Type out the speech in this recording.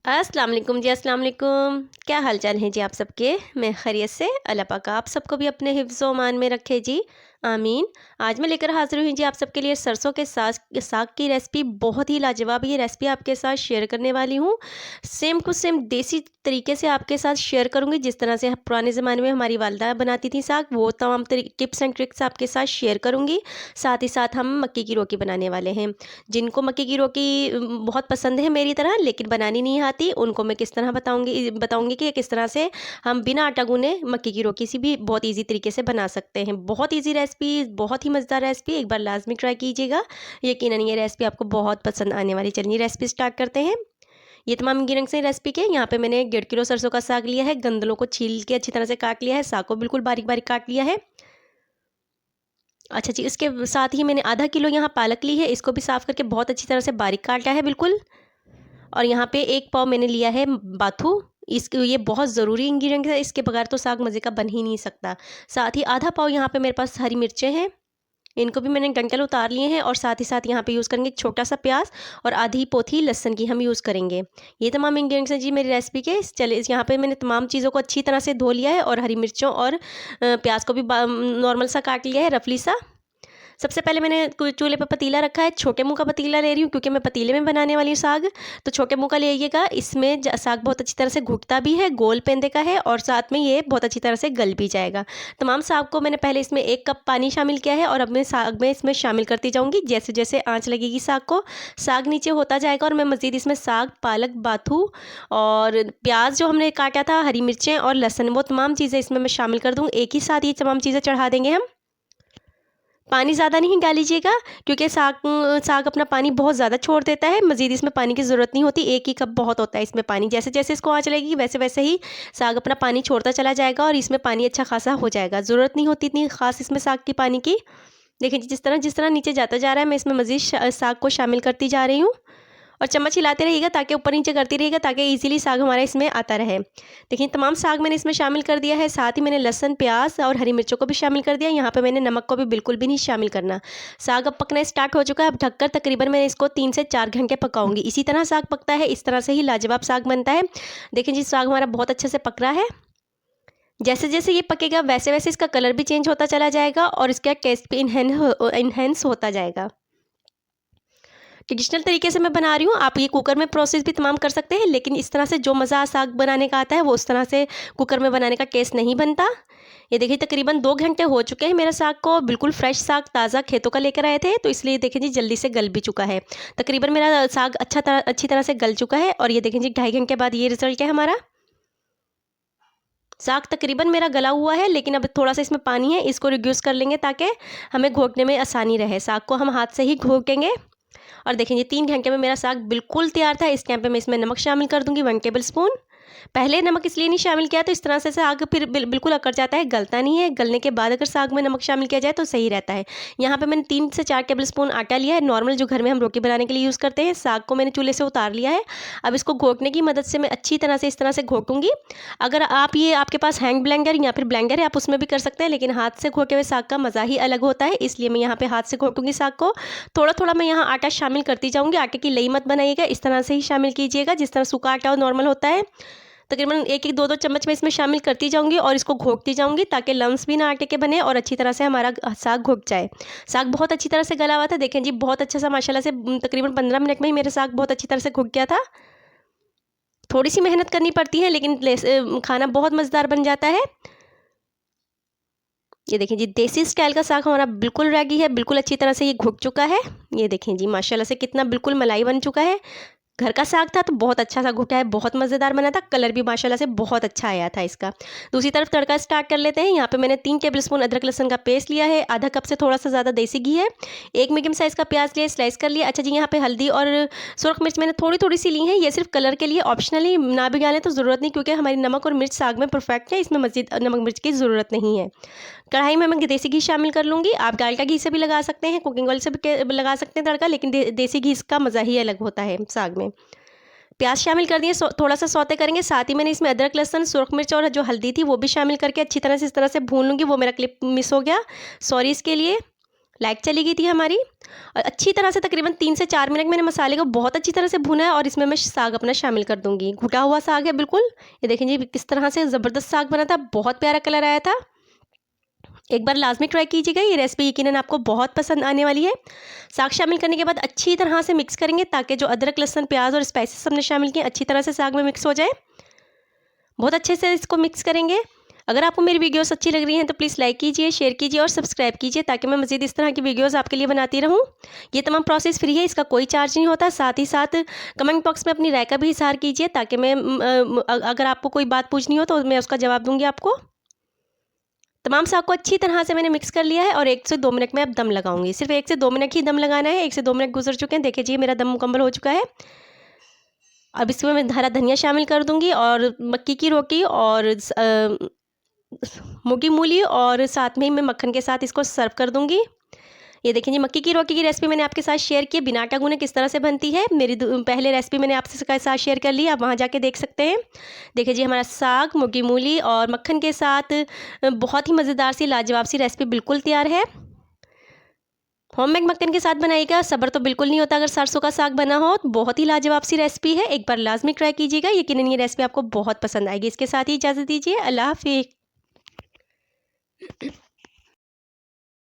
अस्सलाम वालेकुम जी। अस्सलाम वालेकुम। क्या हाल चाल है जी आप सबके? मैं खैरियत से। अल्लाह पाक आप सबको भी अपने हिफ्ज़ व अमान में रखे जी, आमीन। आज मैं लेकर हाज़िर हुई जी आप सबके लिए सरसों के साग की रेसिपी। बहुत ही लाजवाब ये रेसिपी आपके साथ शेयर करने वाली हूँ। सेम टू सेम देसी तरीके से आपके साथ शेयर करूँगी, जिस तरह से पुराने ज़माने में हमारी वालदा बनाती थी साग, वो तमाम टिप्स एंड ट्रिक्स आपके साथ शेयर करूँगी। साथ ही साथ हम मक्की की रोटी बनाने वाले हैं। जिनको मक्की की रोटी बहुत पसंद है मेरी तरह, लेकिन बनानी नहीं आती, उनको मैं किस तरह बताऊँगी कि किस तरह से हम बिना आटा गूने मक्की की रोटी सी भी बहुत ईज़ी तरीके से बना सकते हैं। बहुत ईज़ी रेसिपी, बहुत ही मज़ेदार रेसिपी, एक बार लाज़मी ट्राई कीजिएगा। यकीनन ये रेसिपी आपको बहुत पसंद आने वाली। चलिए रेसिपी स्टार्ट करते हैं। ये तमाम इंग्रीडिएंट्स हैं रेसिपी के। यहाँ पे मैंने 1.5 किलो सरसों का साग लिया है। गंदलों को छील के अच्छी तरह से काट लिया है। साग को बिल्कुल बारीक-बारीक काट लिया है। अच्छा जी, इसके साथ ही मैंने आधा किलो यहाँ पालक ली है। इसको भी साफ़ करके बहुत अच्छी तरह से बारीक काटा है बिल्कुल। और यहाँ पे 1 पाव मैंने लिया है बाथू। ये बहुत ज़रूरी इंग्रीडिएंट है, इसके बगैर तो साग मज़े का बन ही नहीं सकता। साथ ही आधा पाव यहाँ पे मेरे पास हरी मिर्चें हैं। इनको भी मैंने डंठल उतार लिए हैं। और साथ ही साथ यहाँ पे यूज़ करेंगे छोटा-सा प्याज और आधी पोथी लहसुन की हम यूज़ करेंगे। ये तमाम इंग्रीडिएंट्स हैं जी मेरी रेसिपी के। चलिए यहाँ पे मैंने तमाम चीज़ों को अच्छी तरह से धो लिया है और हरी मिर्चों और प्याज को भी नॉर्मल सा काट लिया है, रफली सा। सबसे पहले मैंने चूल्हे पे पतीला रखा है। छोटे मुँह का पतीला ले रही हूँ क्योंकि मैं पतीले में बनाने वाली हूँ साग, तो छोटे मुँह का लेइएगा। इसमें साग बहुत अच्छी तरह से घुटता भी है, गोल पेंदे का है और साथ में ये बहुत अच्छी तरह से गल भी जाएगा। तमाम साग को मैंने पहले इसमें 1 कप पानी शामिल किया है और अब मैं साग में इसमें शामिल करती जाऊँगी। जैसे जैसे आँच लगेगी साग को, साग नीचे होता जाएगा और मैं मज़ीद इसमें साग, पालक, बाथू और प्याज जो हमने काटा था, हरी मिर्चें और लहसुन, वो तमाम चीज़ें इसमें मैं शामिल कर दूँ। एक ही साथ ये तमाम चीज़ें चढ़ा देंगे हम। पानी ज़्यादा नहीं डालीजिएगा क्योंकि साग अपना पानी बहुत ज़्यादा छोड़ देता है। मज़ीद इसमें पानी की ज़रूरत नहीं होती, 1 ही कप बहुत होता है इसमें पानी। जैसे-जैसे इसको आँच लगेगी वैसे-वैसे ही साग अपना पानी छोड़ता चला जाएगा और इसमें पानी अच्छा खासा हो जाएगा। ज़रूरत नहीं होती इतनी ख़ास इसमें साग की पानी की। देखिए जी, जिस तरह नीचे जाता जा रहा है, मैं इसमें मज़ीद साग को शामिल करती जा रही हूँ। और चम्मच हिलाते रहिएगा ताकि ऊपर नीचे करती रहिएगा ताकि इजीली साग हमारा इसमें आता रहे। देखिए तमाम साग मैंने इसमें शामिल कर दिया है। साथ ही मैंने लहसुन, प्याज और हरी मिर्चों को भी शामिल कर दिया। यहाँ पे मैंने नमक को भी बिल्कुल भी नहीं शामिल करना। साग अब पकना स्टार्ट हो चुका है। अब ढककर तकरीबन मैं इसको 3 से 4 घंटे पकाऊंगी। इसी तरह साग पकता है, इस तरह से ही लाजवाब साग बनता है। देखिए जी, साग हमारा बहुत अच्छे से पक रहा है। जैसे जैसे ये पकेगा वैसे वैसे इसका कलर भी चेंज होता चला जाएगा और इसका टेस्ट भी इन्हेंस होता जाएगा। ट्रेडिशनल तरीके से मैं बना रही हूँ। आप ये कुकर में प्रोसेस भी तमाम कर सकते हैं, लेकिन इस तरह से जो मज़ा साग बनाने का आता है वो उस तरह से कुकर में बनाने का टेस्ट नहीं बनता। ये देखिए तकरीबन 2 घंटे हो चुके हैं मेरा साग को। बिल्कुल फ्रेश साग ताज़ा खेतों का लेकर आए थे, तो इसलिए देखें जी जल्दी से गल भी चुका है। तकरीबन मेरा साग अच्छी तरह से गल चुका है और ये देखें जी 2.5 घंटे बाद ये रिज़ल्ट है हमारा। साग तकरीबन मेरा गला हुआ है, लेकिन अब थोड़ा सा इसमें पानी है, इसको रिड्यूस कर लेंगे ताकि हमें घोटने में आसानी रहे। साग को हम हाथ से ही घोटेंगे। और देखें ये 3 घंटे में मेरा साग बिल्कुल तैयार था। इस टाइम पे मैं इसमें नमक शामिल कर दूंगी 1 टेबल स्पून। पहले नमक इसलिए नहीं शामिल किया, तो इस तरह से साग फिर बिल्कुल अकड़ जाता है, गलता नहीं है। गलने के बाद अगर साग में नमक शामिल किया जाए तो सही रहता है। यहाँ पे मैंने 3 से 4 टेबल स्पून आटा लिया है, नॉर्मल जो घर में हम रोटी बनाने के लिए यूज़ करते हैं। साग को मैंने चूल्हे से उतार लिया है। अब इसको घोटने की मदद से मैं अच्छी तरह से इस तरह से घोटूंगी। अगर आपके पास हैंड ब्लेंडर या फिर ब्लेंडर है, आप उसमें भी कर सकते हैं, लेकिन हाथ से घोटे हुए साग का मज़ा ही अलग होता है, इसलिए मैं यहाँ पे हाथ से घोटूंगी साग को। थोड़ा थोड़ा मैं यहाँ आटा शामिल करती जाऊँगी। आटे की लई मत बनाइएगा, इस तरह से ही शामिल कीजिएगा जिस तरह सूखा आटा नॉर्मल होता है। तकरीबन 1-1, 2-2 चम्मच मैं इसमें शामिल करती जाऊँगी और इसको घोटती जाऊँगी ताकि लम्स भी ना आटे के बने और अच्छी तरह से हमारा साग घुट जाए। साग बहुत अच्छी तरह से गला हुआ था। देखें जी बहुत अच्छा सा माशाल्लाह से तकरीबन 15 मिनट में ही मेरा साग बहुत अच्छी तरह से घुट गया था। थोड़ी सी मेहनत करनी पड़ती है, लेकिन खाना बहुत मज़ेदार बन जाता है। ये देखें जी देसी स्टाइल का साग हमारा बिल्कुल रेडी है। बिल्कुल अच्छी तरह से ये घुट चुका है। ये देखें जी माशाल्लाह से कितना बिल्कुल मलाई बन चुका है। घर का साग था तो बहुत अच्छा सा घुटा है, बहुत मज़ेदार बना था। कलर भी माशाल्लाह से बहुत अच्छा आया था इसका। दूसरी तरफ तड़का स्टार्ट कर लेते हैं। यहाँ पे मैंने 3 टेबल स्पून अदरक लहसुन का पेस्ट लिया है। आधा कप से थोड़ा सा ज़्यादा देसी घी है। 1 मीडियम साइज़ का प्याज लिया, स्लाइस कर लिया। अच्छा जी, यहाँ पे हल्दी और सुरख मिर्च मैंने थोड़ी थोड़ी सी ली है। ये सिर्फ कलर के लिए, ऑप्शनली ना भी डालें तो ज़रूरत नहीं, क्योंकि हमारी नमक और मिर्च साग में परफेक्ट है, इसमें मज़ीद नमक मिर्च की ज़रूरत नहीं है। कढ़ाई में मैं देसी घी शामिल कर लूँगी। आप डालडा घी से भी लगा सकते हैं, कुकिंग ऑयल से भी लगा सकते हैं तड़का, लेकिन देसी घी इसका मज़ा ही अलग होता है साग में। प्याज शामिल कर दिए, थोड़ा सा सौते करेंगे। साथ ही मैंने इसमें अदरक लहसुन, सुरख मिर्च और जो हल्दी थी वो भी शामिल करके अच्छी तरह से इस तरह से भून लूँगी। वो मेरा क्लिप मिस हो गया, सॉरी इसके लिए। लाइट चली गई थी हमारी। और अच्छी तरह से तकरीबन 3 से 4 मिनट मैंने मसाले को बहुत अच्छी तरह से भुना है। और इसमें मैं साग अपना शामिल कर दूँगी। घुटा हुआ साग है बिल्कुल। ये देखें जी किस तरह से ज़बरदस्त साग बना था, बहुत प्यारा कलर आया था। एक बार लाजमी ट्राई कीजिएगा, ये रेसिपी यकीनन आपको बहुत पसंद आने वाली है। साग शामिल करने के बाद अच्छी तरह से मिक्स करेंगे ताकि जो अदरक, लहसुन, प्याज और स्पाइसेस हमने शामिल किए अच्छी तरह से साग में मिक्स हो जाए। बहुत अच्छे से इसको मिक्स करेंगे। अगर आपको मेरी वीडियोस अच्छी लग रही हैं तो प्लीज़ लाइक कीजिए, शेयर कीजिए और सब्सक्राइब कीजिए ताकि मैं मज़ीद इस तरह की वीडियोस आपके लिए बनाती रहूं। ये तमाम प्रोसेस फ्री है, इसका कोई चार्ज नहीं होता। साथ ही साथ कमेंट बॉक्स में अपनी राय का भी इज़हार कीजिए ताकि मैं अगर आपको कोई बात पूछनी हो तो मैं उसका जवाब दूँगी आपको। तमाम साग को अच्छी तरह से मैंने मिक्स कर लिया है और 1 से 2 मिनट में अब दम लगाऊंगी। सिर्फ 1 से 2 मिनट ही दम लगाना है। 1 से 2 मिनट गुजर चुके हैं, देखिए जी मेरा दम मुकम्मल हो चुका है। अब इसमें मैं हरा धनिया शामिल कर दूंगी और मक्की की रोटी और मुर्गी मूली और साथ में ही मैं मक्खन के साथ इसको सर्व कर दूंगी। ये देखें जी मक्की की रोटी की रेसिपी मैंने आपके साथ शेयर की, बिना आटा गूने किस तरह से बनती है। मेरी पहले रेसिपी मैंने आपके साथ शेयर कर ली, आप वहाँ जाके देख सकते हैं। देखिए जी हमारा साग मुर्गी मूली और मक्खन के साथ बहुत ही मज़ेदार सी लाजवाब सी रेसिपी बिल्कुल तैयार है। होममेड मक्खन के साथ बनाइएगा, सब्र तो बिल्कुल नहीं होता। अगर सरसों का साग बना हो तो बहुत ही लाजवाब सी रेसिपी है, एक बार लाजमी ट्राई कीजिएगा, यकीनन ये रेसिपी आपको बहुत पसंद आएगी। इसके साथ ही इजाज़त दीजिए, अल्लाह हाफिज़।